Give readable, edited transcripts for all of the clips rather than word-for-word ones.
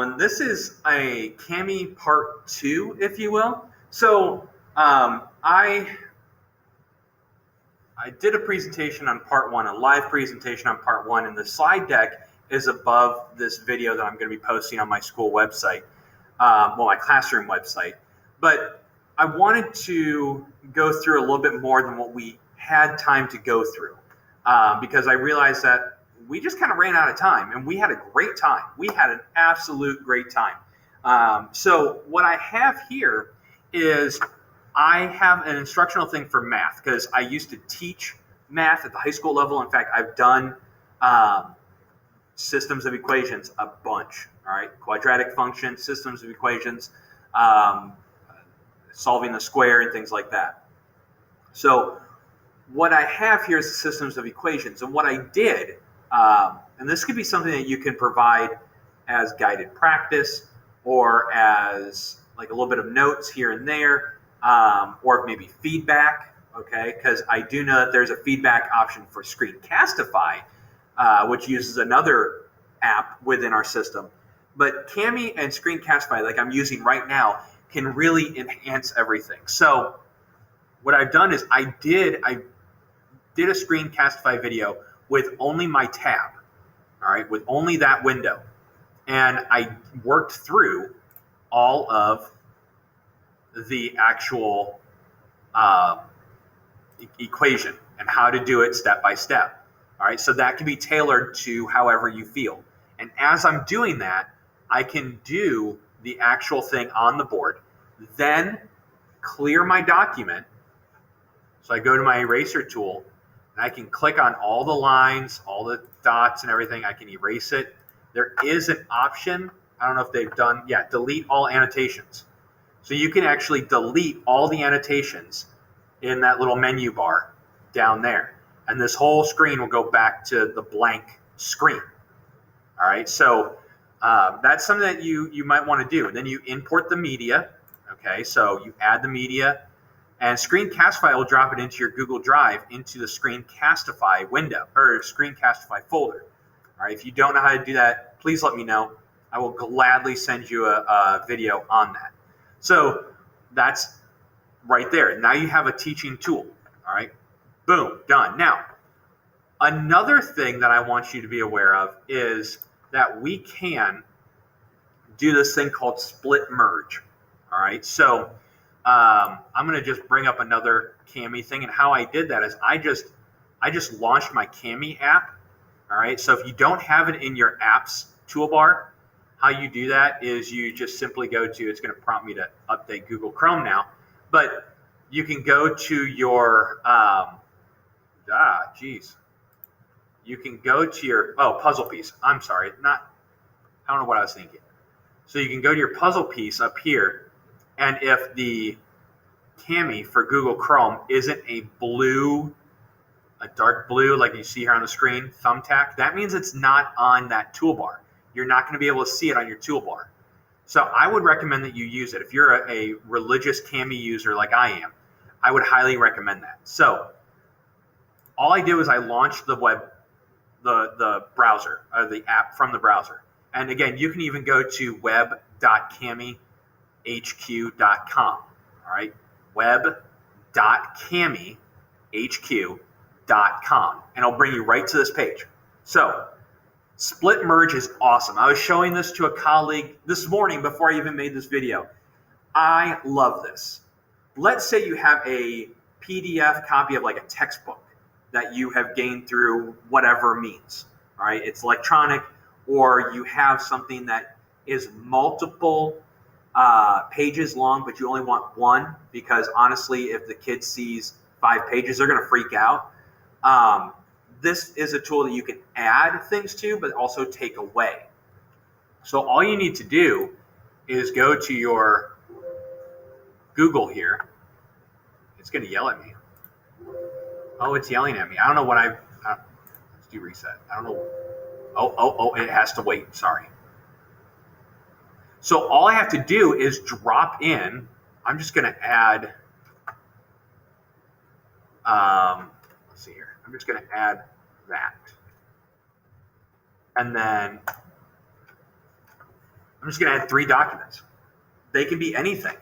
everyone. This is a Kami part 2, if you will. So I did a presentation on part 1, a live presentation on part 1, and the slide deck is above this video that I'm going to be posting on my school website, my classroom website. But I wanted to go through a little bit more than what we had time to go through, because I realized that we just kind of ran out of time, and we had a great time. We had an absolute great time. So what I have here is I have an instructional thing for math, because I used to teach math at the high school level. In fact, I've done systems of equations a bunch. All right, quadratic functions, systems of equations, solving the square, and things like that. So what I have here is the systems of equations, and what I did. And this could be something that you can provide as guided practice, or as like a little bit of notes here and there, or maybe feedback, okay? Because I do know that there's a feedback option for Screencastify, which uses another app within our system. But Kami and Screencastify, like I'm using right now, can really enhance everything. So what I've done is I did a Screencastify video with only my tab, all right, with only that window. And I worked through all of the actual equation and how to do it step by step. All right, so that can be tailored to however you feel. And as I'm doing that, I can do the actual thing on the board, then clear my document. So I go to my eraser tool, and I can click on all the lines, all the dots and everything. I can erase it. There is an option, I don't know if they've done, delete all annotations. So you can actually delete all the annotations in that little menu bar down there. And this whole screen will go back to the blank screen. All right, so that's something that you might want to do. And then you import the media. Okay, so you add the media, and Screencastify will drop it into your Google Drive into the Screencastify window, or Screencastify folder. All right, if you don't know how to do that, please let me know. I will gladly send you a video on that. So that's right there. Now you have a teaching tool. All right, boom, done. Now, another thing that I want you to be aware of is that we can do this thing called split merge. All right, so I'm going to just bring up another Kami thing, and how I did that is I just launched my Kami app. All right, so if you don't have it in your apps toolbar, how you do that is you just simply go to, it's going to prompt me to update Google Chrome now, but you can go to your, you can go to your, puzzle piece. I'm sorry, I don't know what I was thinking. So you can go to your puzzle piece up here, and if the Kami for Google Chrome isn't a dark blue, like you see here on the screen, thumbtack, that means it's not on that toolbar. You're not going to be able to see it on your toolbar. So I would recommend that you use it. If you're a religious Kami user like I am, I would highly recommend that. So all I do is I launch the browser, the app from the browser. And again, you can even go to web.kamihq.com. All right, web.kamihq.com, and it'll bring you right to this page. So split merge is awesome. I was showing this to a colleague this morning before I even made this video. I love this. Let's say you have a PDF copy of like a textbook that you have gained through whatever means. All right, it's electronic, or you have something that is multiple pages long, but you only want one, because honestly, if the kid sees 5 pages, they're going to freak out. This is a tool that you can add things to, but also take away. So all you need to do is go to your Google here. It's going to yell at me. Oh, it's yelling at me. I don't know what let's do reset. I don't know. Oh, it has to wait. Sorry. So all I have to do is drop in. I'm just going to add, let's see here. I'm just going to add that. And then I'm just going to add 3 documents. They can be anything.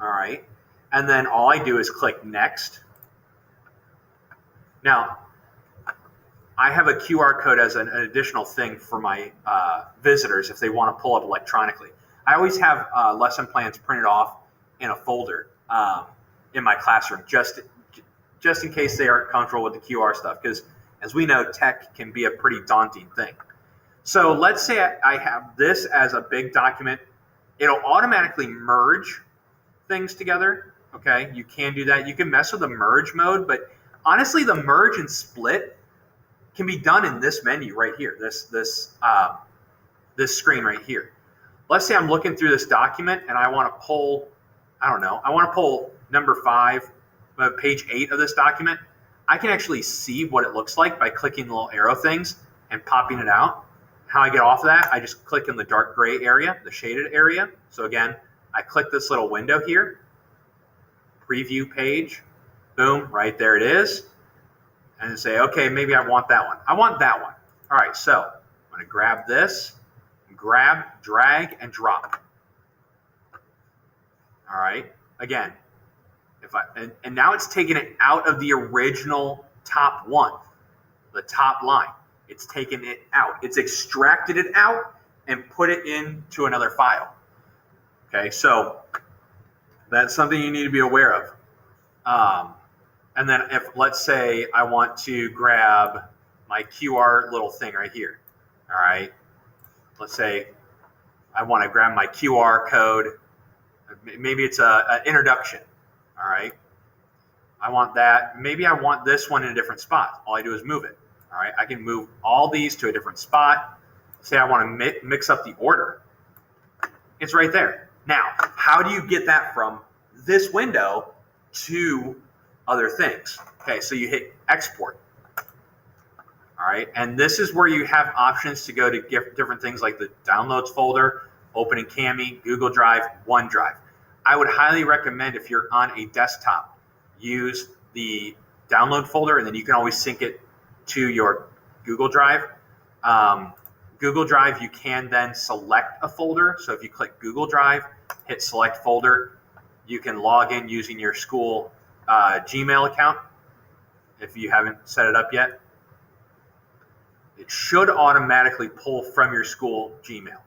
All right. And then all I do is click next. Now, I have a QR code as an additional thing for my visitors if they want to pull up electronically. I always have lesson plans printed off in a folder in my classroom, just in case they aren't comfortable with the QR stuff, because as we know, tech can be a pretty daunting thing. So let's say I have this as a big document. It'll automatically merge things together. Okay, you can do that. You can mess with the merge mode, but honestly, the merge and split can be done in this menu right here, this screen right here. Let's say I'm looking through this document and I want to pull, I want to pull number 5, page 8 of this document. I can actually see what it looks like by clicking the little arrow things and popping it out. How I get off of that, I just click in the dark gray area, the shaded area. So again, I click this little window here, preview page, boom, right there it is. And say, okay, maybe I want that one. I want that one. All right, so I'm going to grab this, grab, drag, and drop. All right, again, and now it's taken it out of the original top one, the top line. It's taken it out. It's extracted it out and put it into another file. Okay, so that's something you need to be aware of. And then if, let's say, I want to grab my QR little thing right here. All right, let's say I want to grab my QR code. Maybe it's an introduction. All right, I want that. Maybe I want this one in a different spot. All I do is move it. All right, I can move all these to a different spot. Say I want to mix up the order. It's right there. Now, how do you get that from this window to other things? Okay, so you hit export. All right, and this is where you have options to go to different things like the downloads folder, opening Kami, Google Drive, OneDrive. I would highly recommend, if you're on a desktop, use the download folder, and then you can always sync it to your Google Drive. Google Drive, you can then select a folder. So if you click Google Drive, hit select folder, you can log in using your school Gmail account if you haven't set it up yet. It should automatically pull from your school Gmail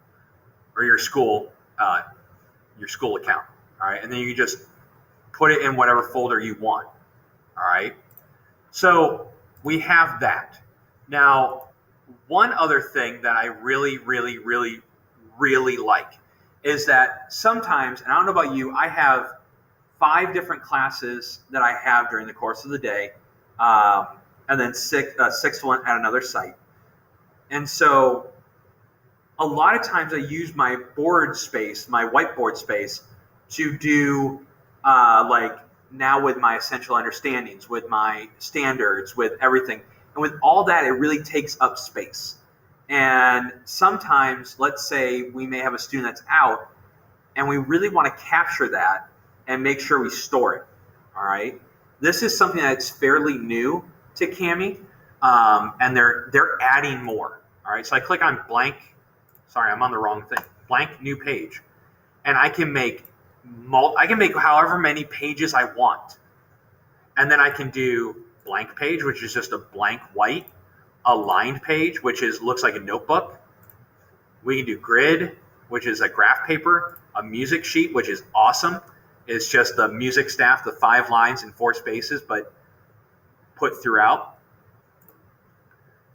or your school account. All right, and then you can just put it in whatever folder you want. All right, so we have that. Now, one other thing that I really, really, really, really like is that sometimes, and I don't know about you, I have 5 different classes that I have during the course of the day, and then sixth one at another site. And so a lot of times I use my board space, my whiteboard space, to do like now with my essential understandings, with my standards, with everything. And with all that, it really takes up space. And sometimes, let's say we may have a student that's out, and we really want to capture that and make sure we store it. All right. This is something that's fairly new to Kami, and they're adding more. All right. So I click on blank. Sorry, I'm on the wrong thing. Blank new page, and I can make however many pages I want, and then I can do blank page, which is just a blank white, a lined page, which looks like a notebook. We can do grid, which is a graph paper, a music sheet, which is awesome. It's just the music staff, the 5 lines and 4 spaces, but put throughout.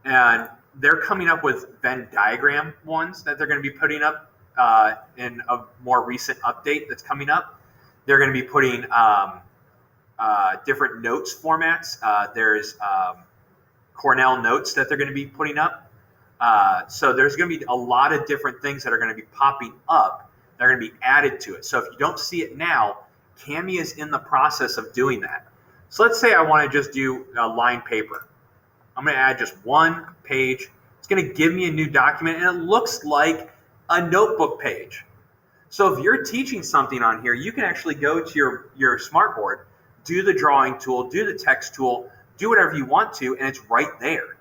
And they're coming up with Venn diagram ones that they're going to be putting up in a more recent update that's coming up. They're going to be putting different notes formats. There's Cornell notes that they're going to be putting up. So there's going to be a lot of different things that are going to be popping up. They're going to be added to it. So if you don't see it now, Kami is in the process of doing that. So let's say I want to just do a line paper. I'm going to add just 1 page. It's going to give me a new document, and it looks like a notebook page. So if you're teaching something on here, you can actually go to your smartboard, do the drawing tool, do the text tool, do whatever you want to, and it's right there.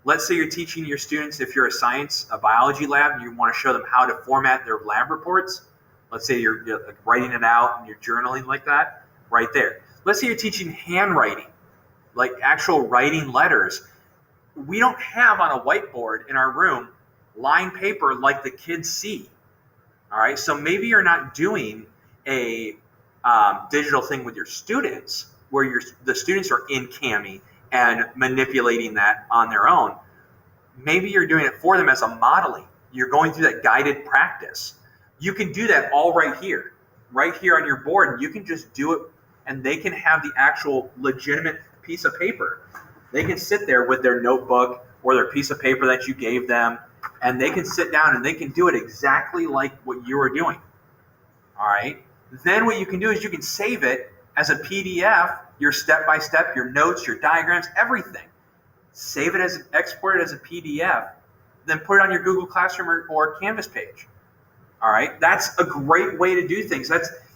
Let's say you're teaching your students, if you're a biology lab, and you want to show them how to format their lab reports. Let's say you're like writing it out and you're journaling like that, right there. Let's say you're teaching handwriting, like actual writing letters. We don't have on a whiteboard in our room lined paper like the kids see. All right, so maybe you're not doing a digital thing with your students where the students are in Kami and manipulating that on their own. Maybe you're doing it for them as a modeling. You're going through that guided practice. You can do that all right here on your board, and you can just do it, and they can have the actual legitimate piece of paper. They can sit there with their notebook or their piece of paper that you gave them, and they can sit down and they can do it exactly like what you were doing. All right. Then what you can do is you can save it as a PDF, your step-by-step, your notes, your diagrams, everything. Save it export it as a PDF, then put it on your Google Classroom or Canvas page. All right. That's a great way to do things.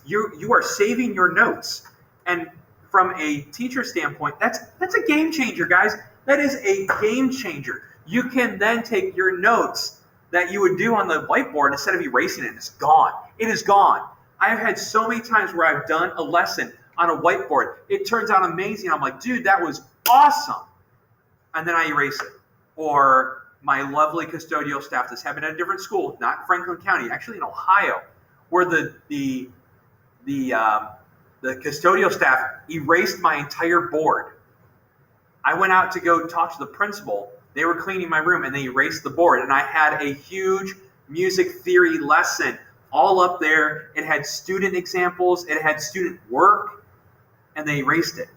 You are saving your notes. And from a teacher standpoint, that's a game changer, guys. That is a game changer. You can then take your notes that you would do on the whiteboard, instead of erasing it, it's gone. It is gone. I've had so many times where I've done a lesson on a whiteboard. It turns out amazing. I'm like, dude, that was awesome. And then I erase it. Or my lovely custodial staff, this happened at a different school, not Franklin County, actually in Ohio, where the custodial staff erased my entire board. I went out to go talk to the principal. They were cleaning my room and they erased the board. And I had a huge music theory lesson all up there. It had student examples. It had student work. And they erased it.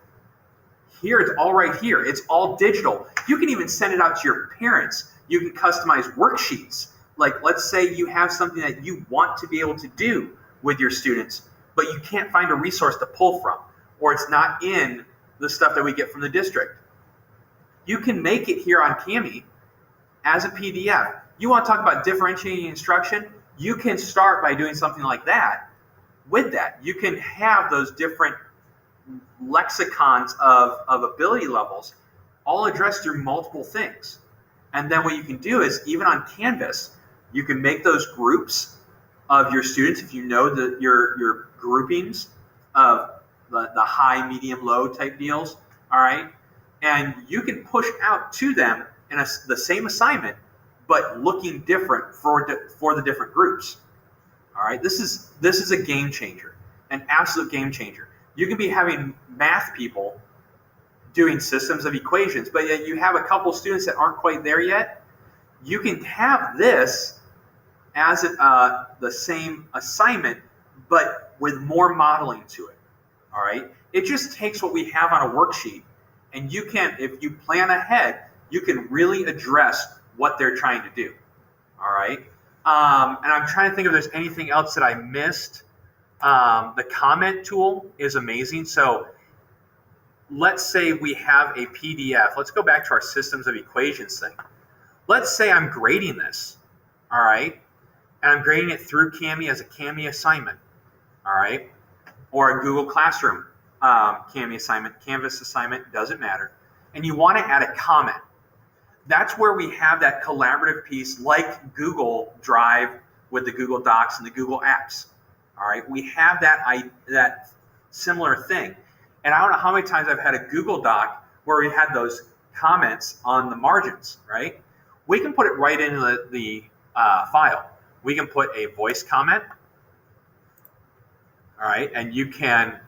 Here, it's all right here. It's all digital. You can even send it out to your parents. You can customize worksheets. Like, let's say you have something that you want to be able to do with your students, but you can't find a resource to pull from, or it's not in the stuff that we get from the district. You can make it here on Kami as a PDF. You want to talk about differentiating instruction? You can start by doing something like that. With that, you can have those different lexicons of ability levels all addressed through multiple things. And then what you can do is, even on Canvas, you can make those groups of your students, if you know your groupings of the high, medium, low type deals, all right? And you can push out to them in the same assignment, but looking different for the different groups. All right, this is a game changer, an absolute game changer. You can be having math people doing systems of equations, but yet you have a couple students that aren't quite there yet. You can have this as the same assignment, but with more modeling to it. All right, it just takes what we have on a worksheet, and you can, if you plan ahead, you can really address what they're trying to do. All right, and I'm trying to think if there's anything else that I missed. The comment tool is amazing. So let's say we have a PDF. Let's go back to our systems of equations thing. Let's say I'm grading this, all right? And I'm grading it through Kami as a Kami assignment, all right? Or a Google Classroom Kami assignment, Canvas assignment, doesn't matter. And you want to add a comment. That's where we have that collaborative piece like Google Drive with the Google Docs and the Google Apps. All right, we have that similar thing. And I don't know how many times I've had a Google Doc where we had those comments on the margins, right? We can put it right into the file. We can put a voice comment, all right, and you can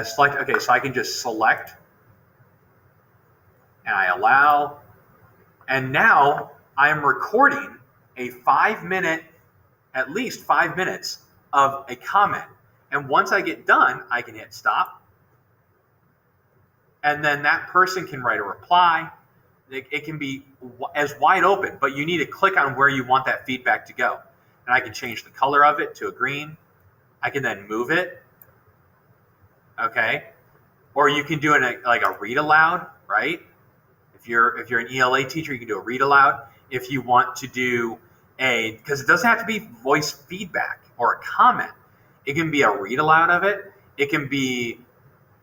select, okay, so I can just select, and I allow, and now I'm recording a 5-minute, at least 5 minutes of a comment. And once I get done, I can hit stop. And then that person can write a reply. It can be as wide open, but you need to click on where you want that feedback to go. And I can change the color of it to a green. I can then move it. Okay. Or you can do it like a read aloud, right? If you're an ELA teacher, you can do a read aloud. If you want to do because it doesn't have to be voice feedback or a comment. It can be a read aloud of it. It can be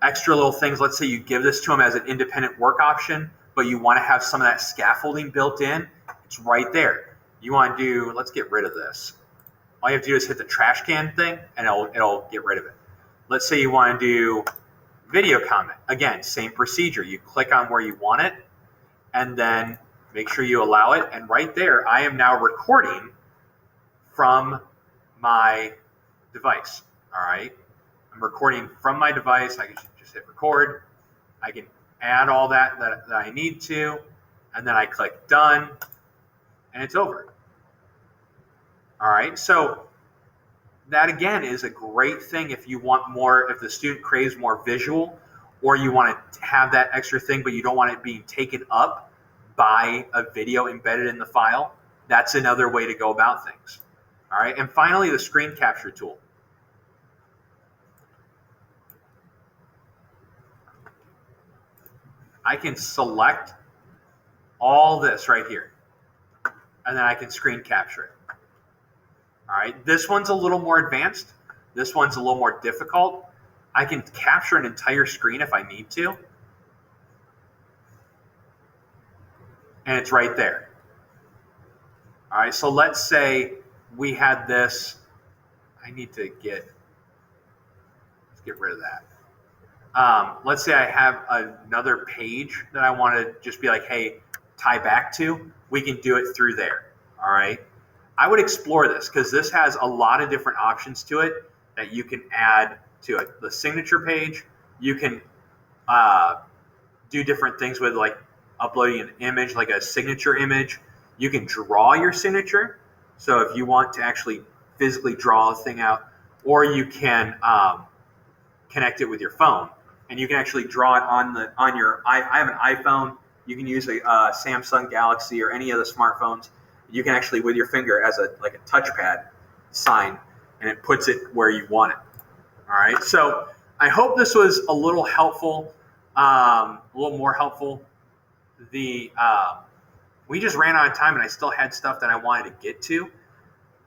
extra little things. Let's say you give this to them as an independent work option but you want to have some of that scaffolding built in, it's right there. You want to do, let's get rid of this. All you have to do is hit the trash can thing and it'll get rid of it. Let's say you want to do video comment. Again, same procedure. You click on where you want it and then make sure you allow it. And right there, I am now recording from my device. All right. I'm recording from my device. I can just hit record. I can add all that I need to, and then I click done, and it's over. All right. So that again is a great thing if you want more, if the student craves more visual, or you want to have that extra thing, but you don't want it being taken up by a video embedded in the file. That's another way to go about things. All right. And finally, the screen capture tool. I can select all this right here, and then I can screen capture it. All right, this one's a little more advanced. This one's a little more difficult. I can capture an entire screen if I need to, and it's right there. All right, so let's say we had this. Let's get rid of that. Let's say I have another page that I want to just be like, hey, tie back to. We can do it through there. All right. I would explore this because this has a lot of different options to it that you can add to it. The signature page, you can do different things with, like uploading an image, like a signature image. You can draw your signature. So if you want to actually physically draw a thing out, or you can connect it with your phone, and you can actually draw it on your. I have an iPhone. You can use a Samsung Galaxy or any of the smartphones. You can actually, with your finger as a touchpad, sign, and it puts it where you want it. All right. So I hope this was a little helpful, a little more helpful. We just ran out of time, and I still had stuff that I wanted to get to.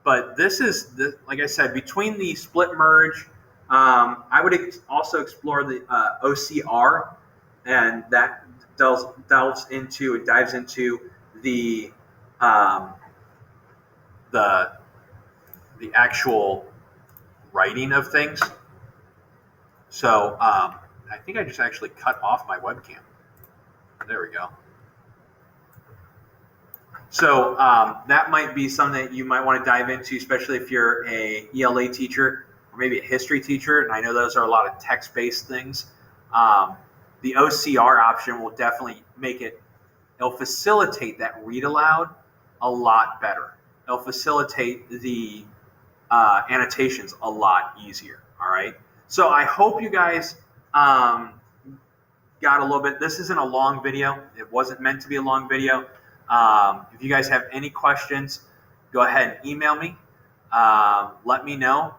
But this is, like I said, between the split merge, I would also explore the OCR, and that dives into the actual writing of things. So I think I just actually cut off my webcam. There we go. So that might be something that you might want to dive into, especially if you're a ELA teacher or maybe a history teacher. And I know those are a lot of text-based things. The OCR option will definitely it'll facilitate that read aloud a lot better. It'll facilitate the annotations a lot easier. All right. So I hope you guys got a little bit. This isn't a long video. It wasn't meant to be a long video. If you guys have any questions, go ahead and email me. Let me know.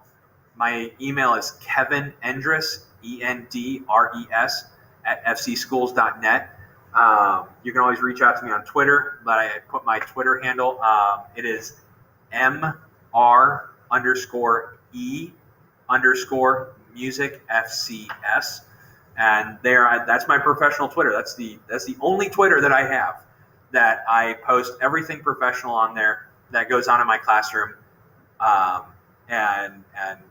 My email is Kevin Endres, ENDRES, @fcschools.net. You can always reach out to me on Twitter, but I put my Twitter handle. It is MR_E_music FCS. And that's my professional Twitter. That's the only Twitter that I have that I post everything professional on there that goes on in my classroom, and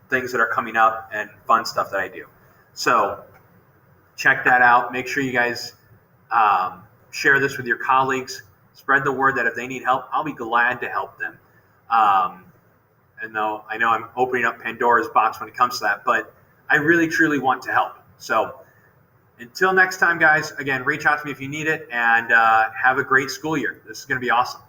things that are coming up and fun stuff that I do. So check that out. Make sure you guys share this with your colleagues. Spread the word that if they need help, I'll be glad to help them. And though I know I'm opening up Pandora's box when it comes to that, but I really, truly want to help. So until next time, guys, again, reach out to me if you need it, and have a great school year. This is going to be awesome.